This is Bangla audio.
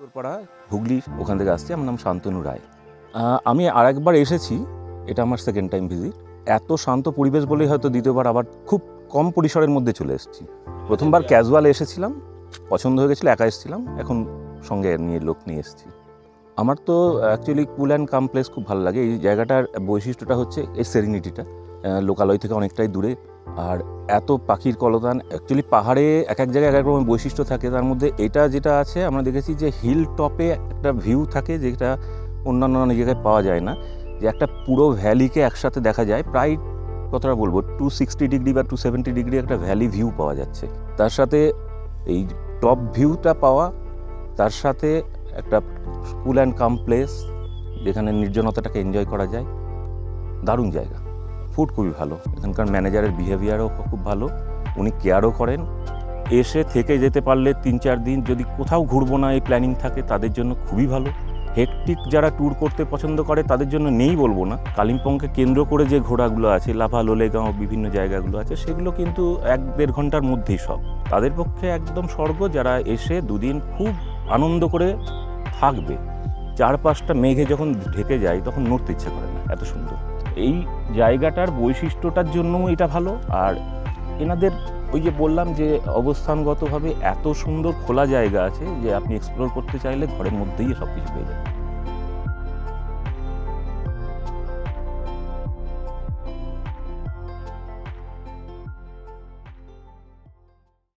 উত্তরপাড়া হুগলি, ওখান থেকে আসছি। আমার নাম শান্তনু রায়। আমি আরেকবার এসেছি, এটা আমার সেকেন্ড টাইম ভিজিট। এত শান্ত পরিবেশ বলেই হয়তো দ্বিতীয়বার আবার খুব কম পরিসরের মধ্যে চলে এসেছি। প্রথমবার ক্যাজুয়াল এসেছিলাম, পছন্দ হয়ে গেছিলো, একা এসেছিলাম, এখন সঙ্গে লোক নিয়ে এসেছি। আমার তো actually cool and calm place খুব ভালো লাগে। এই জায়গাটার বৈশিষ্ট্যটা হচ্ছে এই সেরিনিটিটা, লোকালয় থেকে অনেকটাই দূরে, আর এত পাখির কলতান। অ্যাকচুয়ালি পাহাড়ে এক এক জায়গায় এক এক রকম বৈশিষ্ট্য থাকে, তার মধ্যে এটা যেটা আছে আমরা দেখেছি যে হিল টপে একটা ভিউ থাকে যেটা অন্যান্য অনেক জায়গায় পাওয়া যায় না, যে একটা পুরো ভ্যালিকে একসাথে দেখা যায়। প্রায় কতটা বলবো 260 ডিগ্রি বা 270 ডিগ্রি একটা ভ্যালি ভিউ পাওয়া যাচ্ছে। তার সাথে এই টপ ভিউটা পাওয়া, তার সাথে একটা কুল অ্যান্ড কাম প্লেস যেখানে নির্জনতাটাকে এনজয় করা যায়, দারুণ জায়গা। ফুড খুবই ভালো, এখানকার ম্যানেজারের বিহেভিয়ারও খুব ভালো, উনি কেয়ারও করেন। এসে থেকে যেতে পারলে 3-4 দিন, যদি কোথাও ঘুরবো না এই প্ল্যানিং থাকে, তাদের জন্য খুবই ভালো। হেকটিক যারা ট্যুর করতে পছন্দ করে তাদের জন্য নেই বলবো না। কালিম্পংকে কেন্দ্র করে যে ঘোরাগুলো আছে, লাভা, লোলেগাঁও, বিভিন্ন জায়গাগুলো আছে, সেগুলো কিন্তু 1-1.5 ঘন্টার মধ্যেই সব। তাদের পক্ষে একদম স্বর্গ, যারা এসে দুদিন খুব আনন্দ করে থাকবে। চারপাশটা মেঘে যখন ঢেকে যায় তখন নড়তে ইচ্ছা করে না, এত সুন্দর। এই জায়গাটার বৈশিষ্ট্যটার জন্যও এটা ভালো। আর এনাদের ওই যে বললাম যে অবস্থানগতভাবে এত সুন্দর খোলা জায়গা আছে যে আপনি এক্সপ্লোর করতে চাইলে ঘরের মধ্যেই সব কিছু পেয়ে যাবেন।